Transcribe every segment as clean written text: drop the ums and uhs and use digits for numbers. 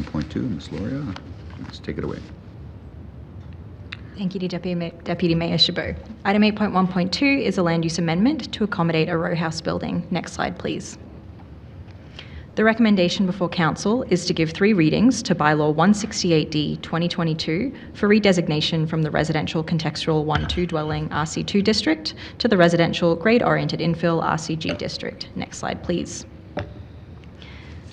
1.2, Ms. Loria, let's take it away. Thank you to Deputy Mayor Chabot. Item 8.1.2 is a land use amendment to accommodate a row house building. Next slide, please. The recommendation before Council is to give 3 readings to Bylaw 168D 2022 for redesignation from the residential contextual 1-2 dwelling RC2 district to the residential grade-oriented infill RCG district. Next slide, please.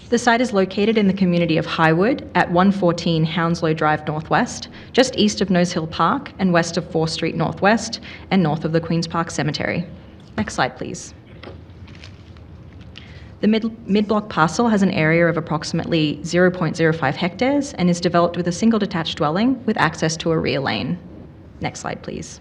The site is located in the community of Highwood at 114 Hounslow Drive Northwest, just east of Nose Hill Park and west of 4th Street Northwest and north of the Queen's Park Cemetery. Next slide, please. The mid-block parcel has an area of approximately 0.05 hectares and is developed with a single detached dwelling with access to a rear lane. Next slide, please.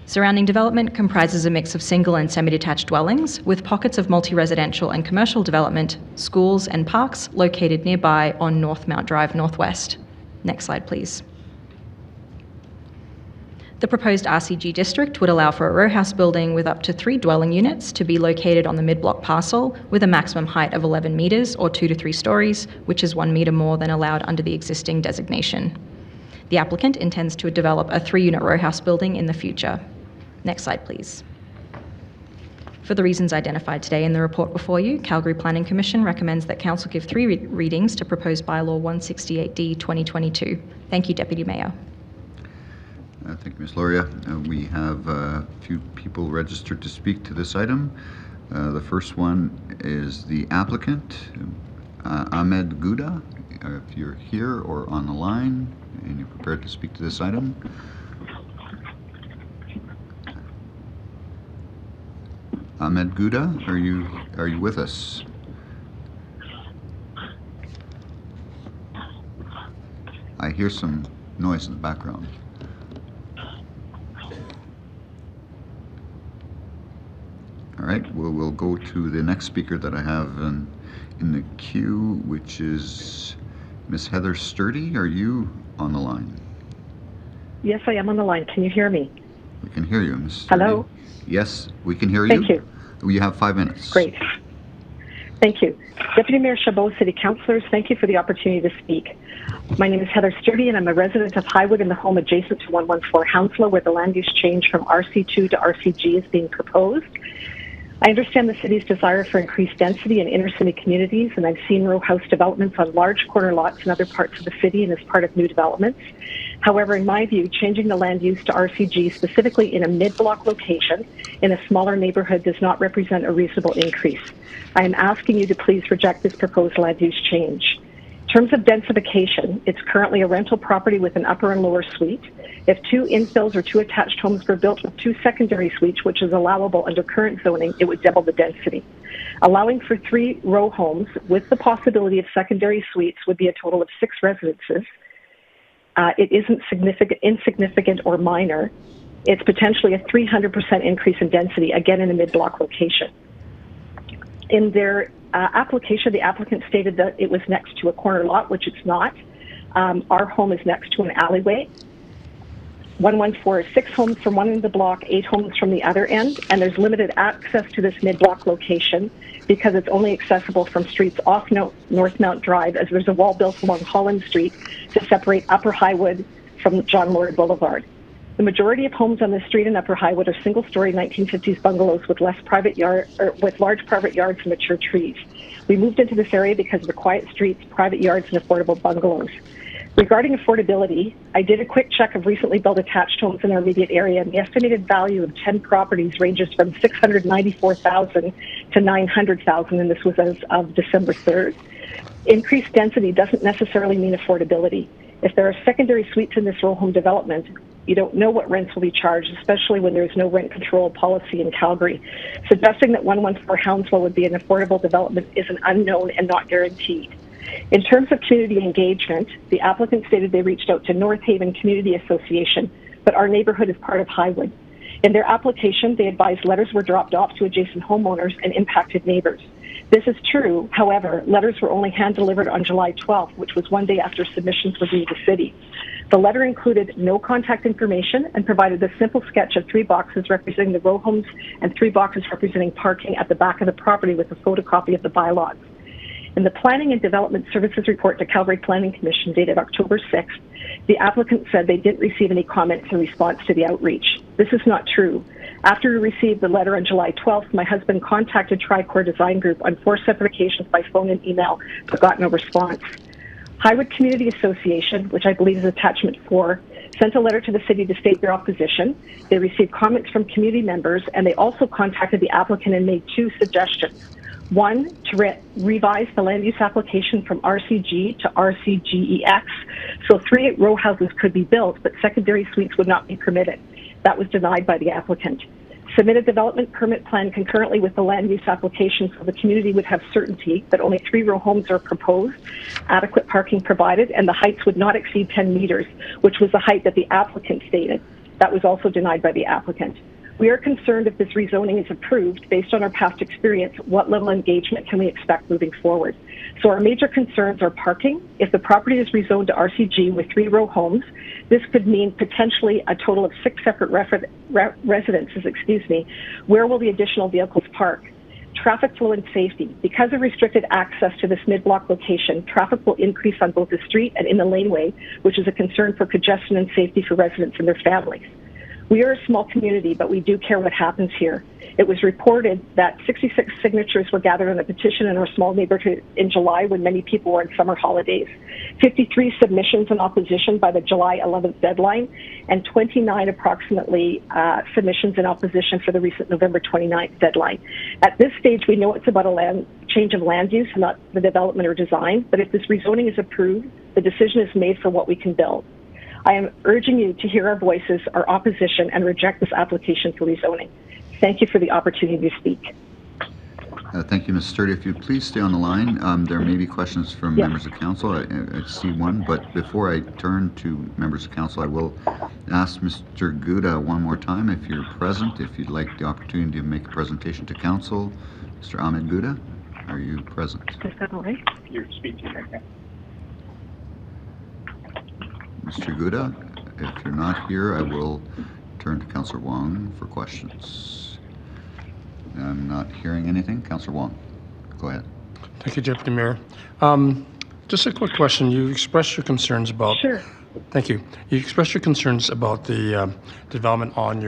Surrounding development comprises a mix of single and semi-detached dwellings with pockets of multi-residential and commercial development, schools and parks located nearby on North Mount Drive Northwest. Next slide, please. The proposed RCG district would allow for a row house building with up to 3 dwelling units to be located on the mid-block parcel with a maximum height of 11 metres or 2 to 3 stories, which is 1 metre more than allowed under the existing designation. The applicant intends to develop a 3-unit row house building in the future. Next slide, please. For the reasons identified today in the report before you, Calgary Planning Commission recommends that Council give 3 readings to proposed Bylaw 168D 2022. Thank you, Deputy Mayor. Thank you, Ms. Loria. We have a few people registered to speak to this item. The first one is the applicant, Ahmed Gouda. If you're here or on the line and you're prepared to speak to this item. Ahmed Gouda, are you with us? I hear some noise in the background. All right, we'll go to the next speaker that I have in the queue, which is Ms. Heather Sturdy. Are you on the line? Yes, I am on the line. Can you hear me? We can hear you, Ms. Sturdy. Hello? Yes, we can hear you. Thank you. You have 5 minutes. Great. Thank you. Deputy Mayor Chabot, City Councillors, thank you for the opportunity to speak. My name is Heather Sturdy, and I'm a resident of Highwood in the home adjacent to 114 Hounslow, where the land use change from RC2 to RCG is being proposed. I understand the city's desire for increased density in inner city communities, and I've seen row house developments on large corner lots in other parts of the city and as part of new developments. However, in my view, changing the land use to RCG, specifically in a mid-block location in a smaller neighborhood, does not represent a reasonable increase. I am asking you to please reject this proposed land use change. In terms of densification, it's currently a rental property with an upper and lower suite. If 2 infills or 2 attached homes were built with 2 secondary suites, which is allowable under current zoning, it would double the density. Allowing for 3 row homes with the possibility of secondary suites would be a total of 6 residences. It isn't insignificant or minor. It's potentially a 300% increase in density, again in a mid-block location. In their application, the applicant stated that it was next to a corner lot, which it's not. Our home is next to an alleyway. 114 is 6 homes from one end of the block, 8 homes from the other end, and there's limited access to this mid-block location because it's only accessible from streets off North Mount Drive, as there's a wall built along Holland Street to separate Upper Highwood from John Lord Boulevard. The majority of homes on this street in Upper Highwood are single-story 1950s bungalows with large private yards and mature trees. We moved into this area because of the quiet streets, private yards, and affordable bungalows. Regarding affordability, I did a quick check of recently built attached homes in our immediate area, and the estimated value of 10 properties ranges from $694,000 to $900,000, and this was as of December 3rd. Increased density doesn't necessarily mean affordability. If there are secondary suites in this row home development, you don't know what rents will be charged, especially when there's no rent control policy in Calgary. Suggesting that 114 Hounslow would be an affordable development is an unknown and not guaranteed. In terms of community engagement, the applicant stated they reached out to North Haven Community Association, but our neighborhood is part of Highwood. In their application, they advised letters were dropped off to adjacent homeowners and impacted neighbors. This is true. However, letters were only hand-delivered on July 12th, which was 1 day after submissions were due to the city. The letter included no contact information and provided a simple sketch of 3 boxes representing the row homes and 3 boxes representing parking at the back of the property with a photocopy of the bylaws. In the Planning and Development Services report to Calgary Planning Commission dated October 6th, the applicant said they didn't receive any comments in response to the outreach. This is not true. After we received the letter on July 12th, my husband contacted Tricor Design Group on 4 separate occasions by phone and email, but got no response. Highwood Community Association, which I believe is attachment 4, sent a letter to the city to state their opposition. They received comments from community members, and they also contacted the applicant and made 2 suggestions. One, to revise the land use application from RCG to RCGEX, so 3 row houses could be built, but secondary suites would not be permitted. That was denied by the applicant. Submit a development permit plan concurrently with the land use application so the community would have certainty that only 3 row homes are proposed, adequate parking provided, and the heights would not exceed 10 meters, which was the height that the applicant stated. That was also denied by the applicant. We are concerned if this rezoning is approved, based on our past experience, what level of engagement can we expect moving forward? So our major concerns are parking. If the property is rezoned to RCG with 3 row homes, this could mean potentially a total of 6 separate residences, Where will the additional vehicles park? Traffic flow and safety. Because of restricted access to this mid-block location, traffic will increase on both the street and in the laneway, which is a concern for congestion and safety for residents and their families. We are a small community, but we do care what happens here. It was reported that 66 signatures were gathered on a petition in our small neighborhood in July when many people were on summer holidays. 53 submissions in opposition by the July 11th deadline, and 29 approximately submissions in opposition for the recent November 29th deadline. At this stage, we know it's about a change of land use, not the development or design, but if this rezoning is approved, the decision is made for what we can build. I am urging you to hear our voices, our opposition, and reject this application for rezoning. Thank you for the opportunity to speak. Thank you, Ms. Sturdy. If you please stay on the line, there may be questions from members of council. I see one, but before I turn to members of council, I will ask Mr. Gouda one more time if you're present, if you'd like the opportunity to make a presentation to council. Mr. Ahmed Gouda, are you present? Is that all right? You're speaking right now. Mr. Gouda, if you're not here, I will turn to Councillor Wong for questions. I'm not hearing anything. Councillor Wong, go ahead. Thank you, Deputy Mayor. Just a quick question. You expressed your concerns about. Sure. Thank you. You expressed your concerns about the development on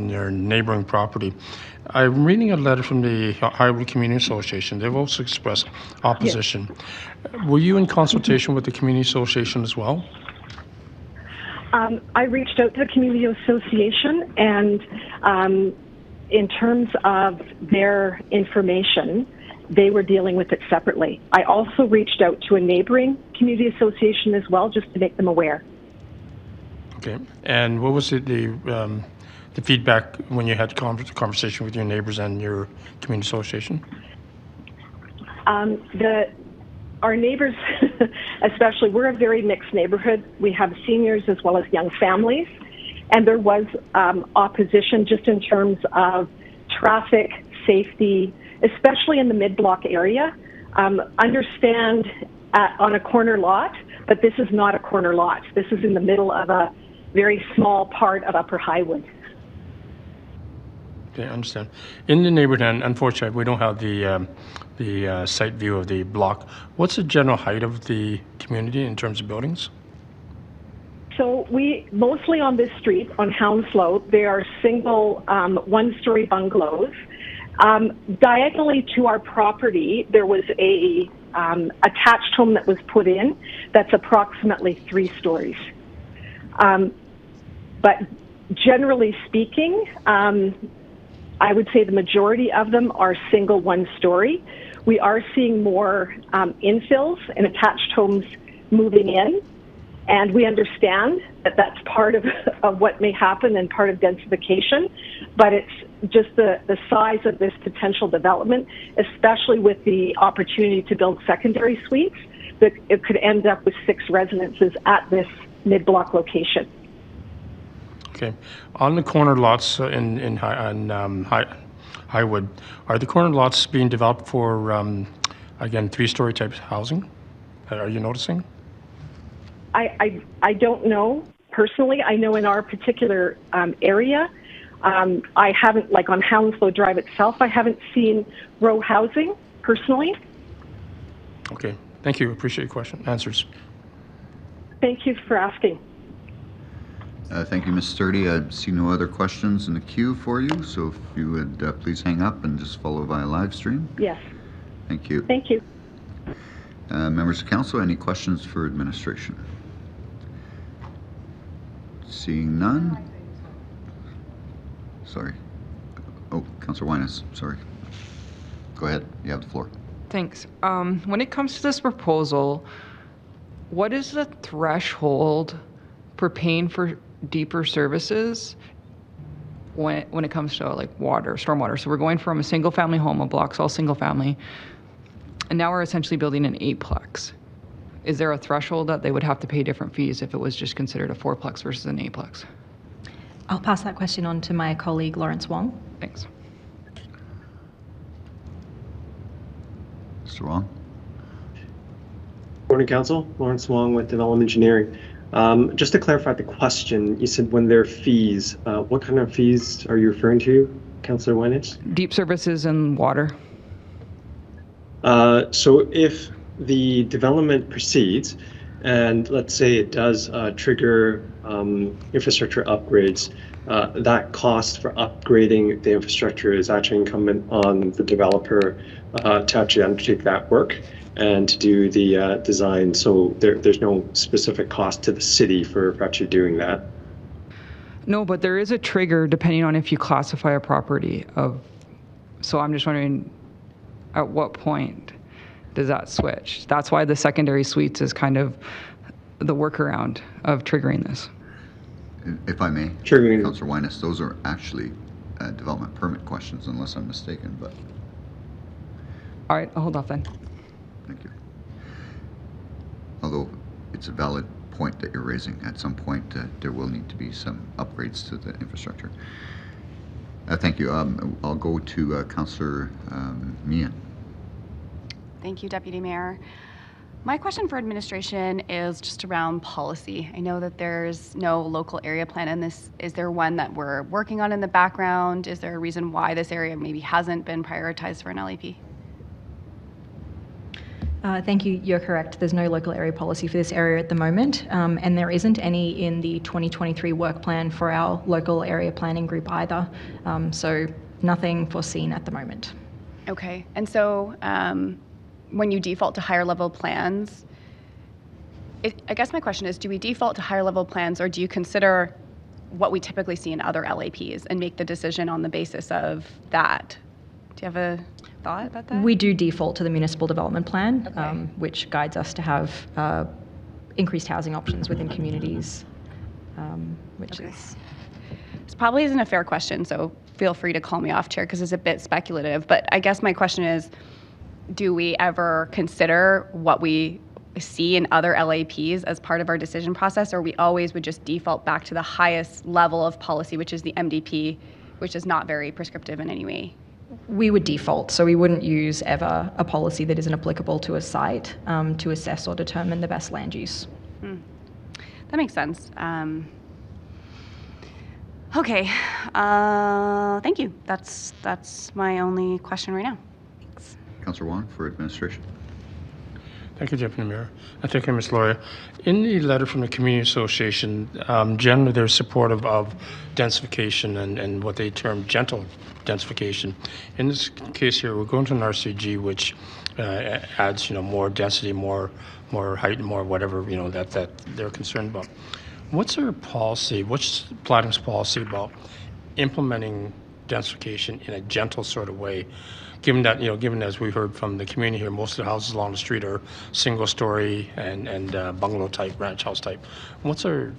your neighboring property. I'm reading a letter from the Highwood Community Association. They've also expressed opposition. Yes. Were you in consultation with the Community Association as well? I reached out to the Community Association, and in terms of their information, they were dealing with it separately. I also reached out to a neighboring community association as well, just to make them aware. Okay. And what was the feedback when you had conversation with your neighbors and your community association? Our neighbors, especially, we're a very mixed neighborhood. We have seniors as well as young families, and there was opposition just in terms of traffic, safety, especially in the mid-block area. Understand on a corner lot, but this is not a corner lot. This is in the middle of a very small part of Upper Highwood. Okay, I understand. In the neighborhood, unfortunately, we don't have the site view of the block. What's the general height of the community in terms of buildings? So we, mostly on this street, on Hounslow, they are single one-story bungalows. Diagonally to our property, there was a attached home that was put in that's approximately 3 stories. But generally speaking, I would say the majority of them are single one-story. We are seeing more infills and attached homes moving in, and we understand that that's part of what may happen and part of densification, but it's just the size of this potential development, especially with the opportunity to build secondary suites, that it could end up with 6 residences at this mid-block location. Okay. On the corner lots in Highwood, are the corner lots being developed for, again, 3-story type housing? Are you noticing? I don't know personally. I know in our particular area, I haven't, like on Hounslow Drive itself, I haven't seen row housing personally. Okay, thank you. Appreciate your question, answers. Thank you for asking. Thank you, Ms. Sturdy. I see no other questions in the queue for you, so if you would please hang up and just follow via live stream. Yes. Thank you. Thank you. Members of council, any questions for administration? Seeing none. Sorry. Oh, Councillor Winus, sorry. Go ahead, you have the floor. Thanks. When it comes to this proposal, what is the threshold for paying for deeper services when it comes to like water, stormwater? So we're going from a single family home, a block's all single family, and now we're essentially building an 8-plex. Is there a threshold that they would have to pay different fees if it was just considered a 4-plex versus an 8-plex? I'll pass that question on to my colleague Lawrence Wong. Thanks. Mr. Wong? Morning, Council. Lawrence Wong with Development Engineering. Just to clarify the question, you said when there are fees, what kind of fees are you referring to, Councillor Winus? Deep services and water. So if the development proceeds, and let's say it does trigger infrastructure upgrades, that cost for upgrading the infrastructure is actually incumbent on the developer to actually undertake that work and to do the design. So there's no specific cost to the city for actually doing that. No, but there is a trigger depending on if you classify a property of. So I'm just wondering, at what point does that switch? That's why the secondary suites is kind of the workaround of triggering this. If I may, Triggering. Councillor Winus, those are actually development permit questions, unless I'm mistaken, but All right, I'll hold off then. thank you. Although it's a valid point that you're raising, at some point there will need to be some upgrades to the infrastructure. Thank you. I'll go to Councillor Meehan. Thank you, Deputy Mayor. My question for administration is just around policy. I know that there's no local area plan in this. Is there one that we're working on in the background? Is there a reason why this area maybe hasn't been prioritized for an LAP? Thank you. You're correct. There's no local area policy for this area at the moment, and there isn't any in the 2023 work plan for our local area planning group either. So nothing foreseen at the moment. Okay, and so when you default to higher level plans, I guess my question is, do we default to higher level plans, or do you consider what we typically see in other LAPs and make the decision on the basis of that? Do you have a thought about that? We do default to the municipal development plan, Okay. which guides us to have increased housing options within communities, which Okay. is... This probably isn't a fair question, so feel free to call me off, Chair, because it's a bit speculative. But I guess my question is, do we ever consider what we see in other LAPs as part of our decision process, or we always would just default back to the highest level of policy, which is the MDP, which is not very prescriptive in any way? We would default, so we wouldn't use ever a policy that isn't applicable to a site to assess or determine the best land use. That makes sense. Okay, thank you. That's my only question right now. Thanks. Councillor Wong for administration. Thank you, Deputy Mayor. Thank you, Ms. Loria. In the letter from the Community Association, generally they're supportive of densification and what they term gentle densification. In this case here, we're going to an RCG which adds, more density, more height, more whatever, that they're concerned about. What's their policy? What's Plating's policy about implementing densification in a gentle sort of way? Given that, given as we heard from the community here, most of the houses along the street are single-story and bungalow type, ranch house type. What's our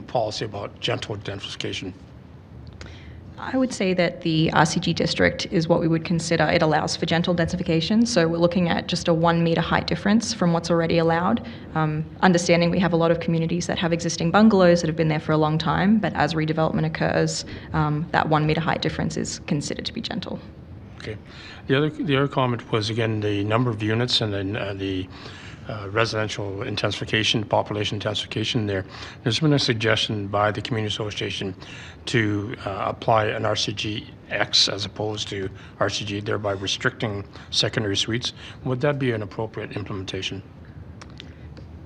policy about gentle densification? I would say that the RCG district is what we would consider. It allows for gentle densification, so we're looking at just a 1 metre height difference from what's already allowed. Understanding we have a lot of communities that have existing bungalows that have been there for a long time, but as redevelopment occurs, that 1 metre height difference is considered to be gentle. Okay. The other comment was, again, the number of units and then the residential intensification, population intensification there. There's been a suggestion by the community association to apply an RCG-X as opposed to RCG, thereby restricting secondary suites. Would that be an appropriate implementation?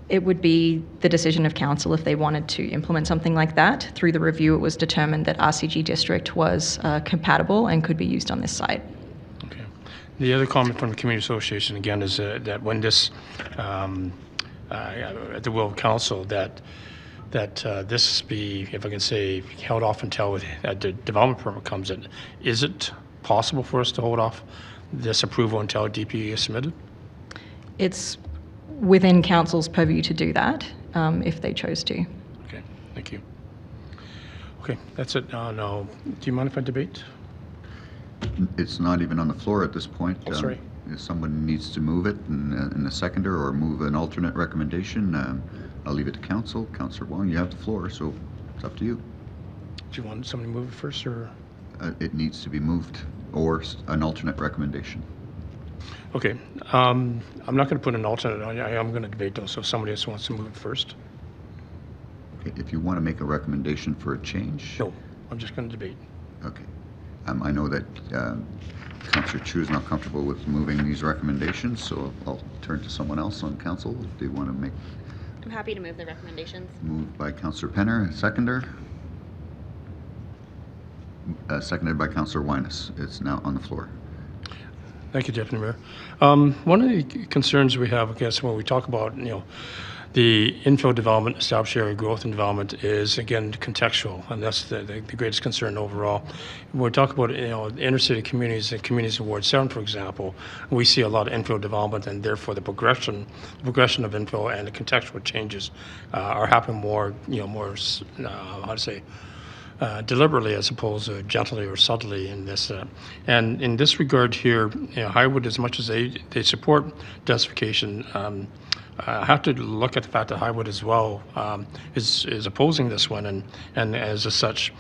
It would be the decision of council if they wanted to implement something like that. Through the review, it was determined that RCG district was compatible and could be used on this site. Okay. The other comment from the community association again is that when this, at the will of council, that this be, if I can say, held off until the development permit comes in. Is it possible for us to hold off this approval until a DP is submitted? It's within council's purview to do that if they chose to. Okay, thank you. Okay, that's it. No, do you mind if I debate? It's not even on the floor at this point. Oh, sorry. If someone needs to move it in a seconder or move an alternate recommendation, I'll leave it to council. Councillor Wong, you have the floor, so it's up to you. Do you want somebody to move it first, or? It needs to be moved, or an alternate recommendation. Okay, I'm not going to put an alternate on. I am going to debate though, so if somebody else wants to move it first. Okay, if you want to make a recommendation for a change. No, I'm just going to debate. Okay. I know that Councillor Chu is not comfortable with moving these recommendations, so I'll turn to someone else on council if they want to make. I'm happy to move the recommendations. Moved by Councillor Penner, seconder. Seconded by Councillor Winus. It's now on the floor. Thank you, Deputy Mayor. One of the concerns we have, I guess, when we talk about, the infill development, established area growth and development is, again, contextual, and that's the greatest concern overall. When we talk about, inner city communities and communities in Ward 7, for example, we see a lot of infill development, and therefore the progression of infill and the contextual changes are happening more, deliberately as opposed to gently or subtly in this. And in this regard here, Highwood, as much as they support densification, I have to look at the fact that Highwood as well is opposing this one, and as such,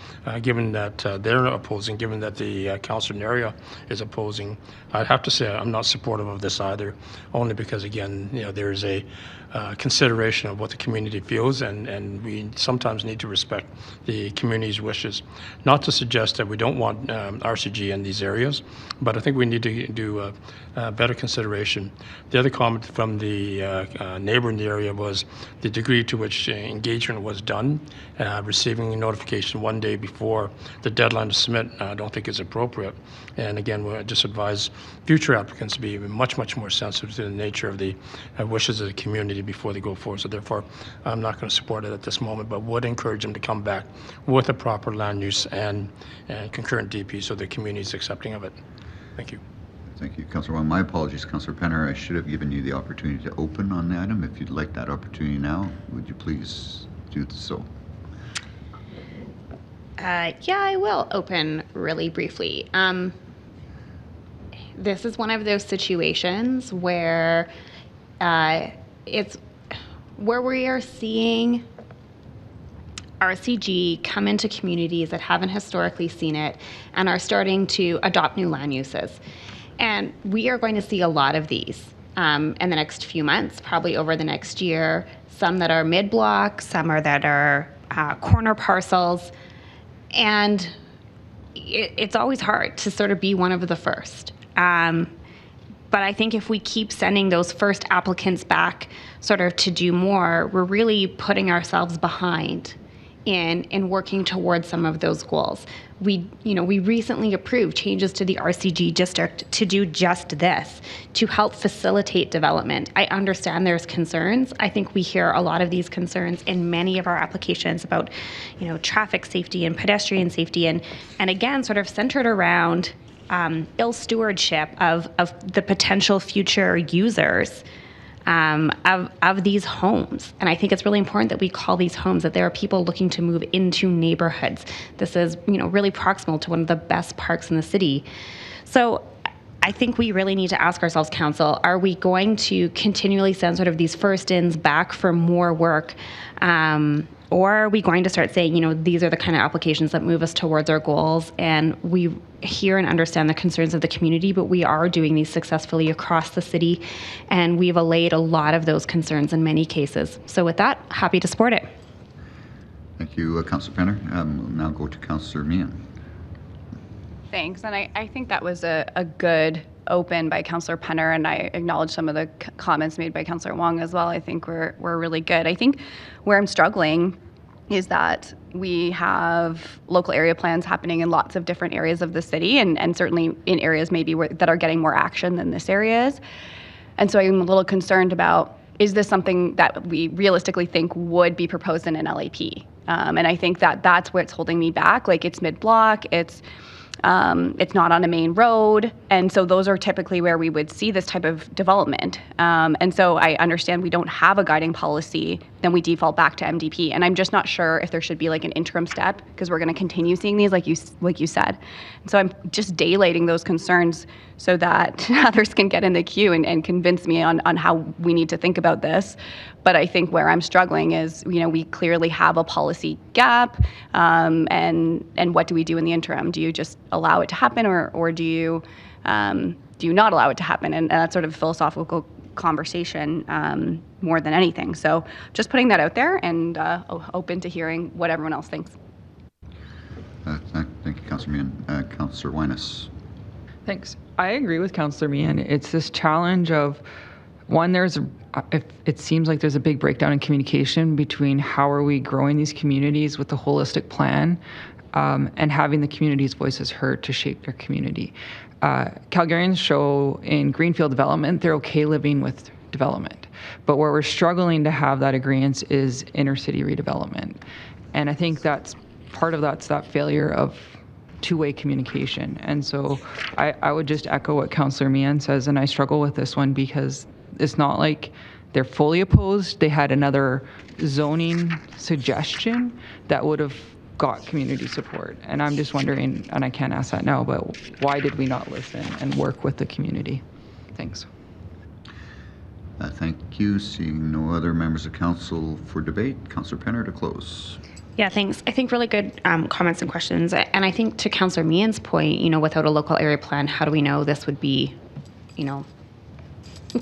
given that they're opposing, given that the council in area is opposing, I'd have to say I'm not supportive of this either, only because again, there's a consideration of what the community feels, and we sometimes need to respect the community's wishes. Not to suggest that we don't want RCG in these areas, but I think we need to do better consideration. The other comment from the neighbor in the area was the degree to which engagement was done. Receiving a notification one day before the deadline to submit, I don't think is appropriate. And again, we just advise future applicants to be much, much more sensitive to the nature of the wishes of the community before they go forward. So therefore, I'm not going to support it at this moment, but would encourage them to come back with a proper land use and concurrent DP so the community is accepting of it. Thank you. Thank you, Councillor Wong. My apologies, Councillor Penner. I should have given you the opportunity to open on the item. If you'd like that opportunity now, would you please do so? Yeah, I will open really briefly. This is one of those situations where it's where we are seeing RCG come into communities that haven't historically seen it and are starting to adopt new land uses. And we are going to see a lot of these in the next few months, probably over the next year, some that are mid-block, some that are corner parcels. And it's always hard to sort of be one of the first. But I think if we keep sending those first applicants back sort of to do more, we're really putting ourselves behind in working towards some of those goals. We recently approved changes to the RCG district to do just this, to help facilitate development. I understand there's concerns. I think we hear a lot of these concerns in many of our applications about, traffic safety and pedestrian safety, and again, sort of centered around ill stewardship of the potential future users of these homes. And I think it's really important that we call these homes, that there are people looking to move into neighborhoods. This is, really proximal to one of the best parks in the city. So I think we really need to ask ourselves, Council, are we going to continually send sort of these first-ins back for more work? Or are we going to start saying, these are the kind of applications that move us towards our goals, and we hear and understand the concerns of the community, but we are doing these successfully across the city, and we've allayed a lot of those concerns in many cases. So with that, happy to support it. Thank you, Councillor Penner. We'll now go to Councillor Meehan. Thanks, and I think that was a good open by Councillor Penner, and I acknowledge some of the comments made by Councillor Wong as well. I think we're really good. I think where I'm struggling is that we have local area plans happening in lots of different areas of the city, and certainly in areas maybe that are getting more action than this area is. And so I'm a little concerned about, is this something that we realistically think would be proposed in an LAP? And I think that's where it's holding me back. Like, it's mid-block, it's not on a main road, and so those are typically where we would see this type of development. And so I understand we don't have a guiding policy, then we default back to MDP. And I'm just not sure if there should be like an interim step, because we're going to continue seeing these, like you said. And so I'm just daylighting those concerns so that others can get in the queue and convince me on how we need to think about this. But I think where I'm struggling is, we clearly have a policy gap, and what do we do in the interim? Do you just allow it to happen, or do you not allow it to happen? And that's sort of a philosophical conversation more than anything. So just putting that out there, and open to hearing what everyone else thinks. Thank you, Councillor Meehan. Councillor Winus. Thanks. I agree with Councillor Meehan. It's this challenge of, one, it seems like there's a big breakdown in communication between how are we growing these communities with the holistic plan, and having the community's voices heard to shape their community. Calgarians show in greenfield development they're okay living with development, but where we're struggling to have that agreement is inner city redevelopment. And I think that's that failure of two-way communication. And so I would just echo what Councillor Meehan says, and I struggle with this one because it's not like they're fully opposed. They had another zoning suggestion that would have got community support. And I'm just wondering, and I can't ask that now, but why did we not listen and work with the community? Thanks. Thank you. Seeing no other members of council for debate, Councillor Penner to close. Yeah, thanks. I think really good comments and questions. And I think to Councillor Meehan's point, without a local area plan, how do we know this would be,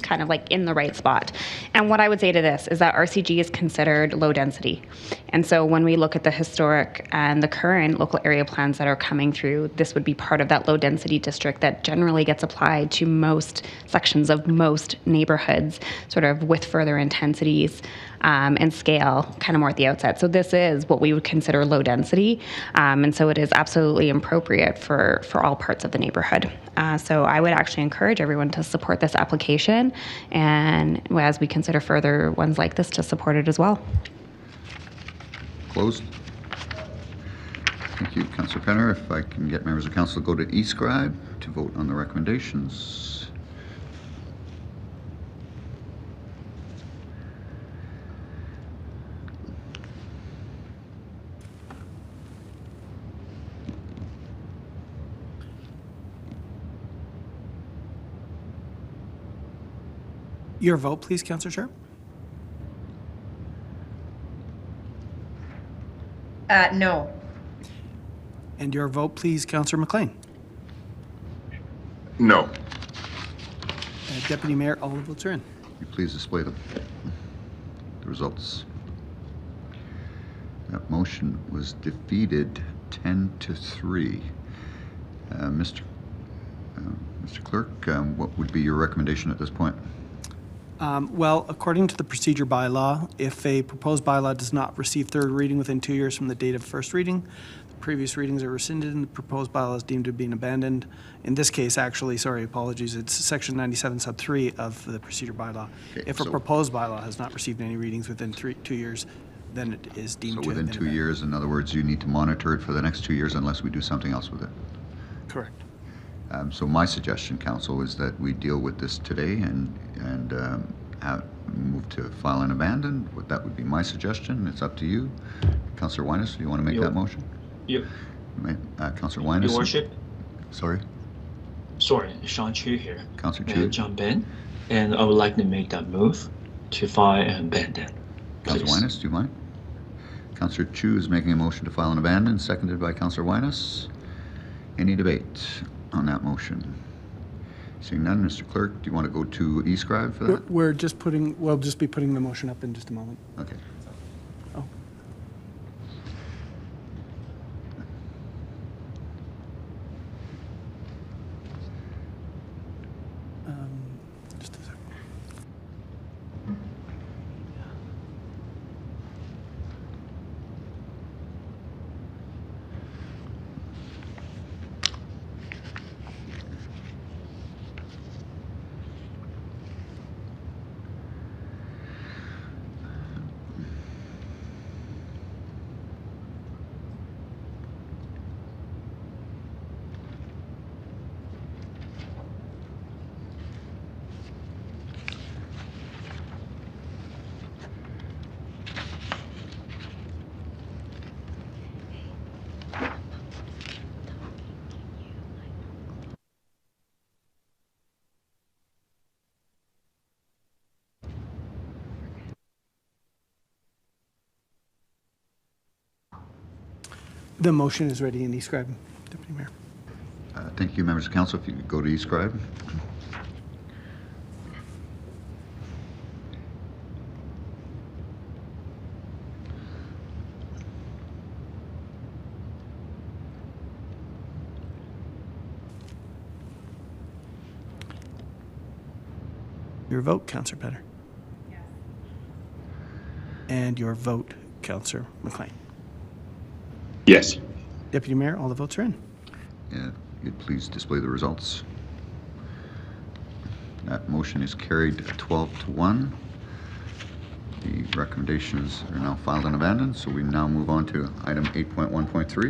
kind of like in the right spot? And what I would say to this is that RCG is considered low density. And so when we look at the historic and the current local area plans that are coming through, this would be part of that low density district that generally gets applied to most sections of most neighborhoods, sort of with further intensities and scale kind of more at the outset. So this is what we would consider low density. And so it is absolutely appropriate for all parts of the neighborhood. So I would actually encourage everyone to support this application, and as we consider further ones like this, to support it as well. Closed. Thank you, Councillor Penner. If I can get members of council to go to eScribe to vote on the recommendations. Your vote, please, Councillor Chair. No. And your vote, please, Councillor McLean. No. Deputy Mayor, all the votes are in. Will you please display the results? That motion was defeated 10-3. Mr. Clerk, what would be your recommendation at this point? Well, according to the procedure bylaw, if a proposed bylaw does not receive third reading within 2 years from the date of first reading, the previous readings are rescinded and the proposed bylaw is deemed to have been abandoned. In this case, actually, sorry, apologies, it's section 97 sub 3 of the procedure bylaw. Okay, if a proposed bylaw has not received any readings within 2 years, then it is deemed to have been abandoned. So within 2 years, in other words, you need to monitor it for the next 2 years unless we do something else with it. Correct. So my suggestion, Council, is that we deal with this today and move to file and abandon. That would be my suggestion. It's up to you. Councillor Winus, do you want to make that motion? Yep. Councillor Winus. Your Worship. Sorry? Sorry, Sean Chu here. Councillor May Chu. I jump in? And I would like to make that move to file and abandon. Councillor Winus, do you mind? Councillor Chu is making a motion to file and abandon, seconded by Councillor Winus. Any debate on that motion? Seeing none, Mr. Clerk, do you want to go to e-scribe for that? We'll just be putting the motion up in just a moment. Okay. Oh. Just a second. The motion is ready in e-scribe, Deputy Mayor. Thank you, members of council. If you could go to e-scribe. Your vote, Councillor Petter. Yes. And your vote, Councillor McLean. Yes. Deputy Mayor, all the votes are in. You'd please display the results. That motion is carried 12-1. The recommendations are now filed and abandoned, so we now move on to item 8.1.3.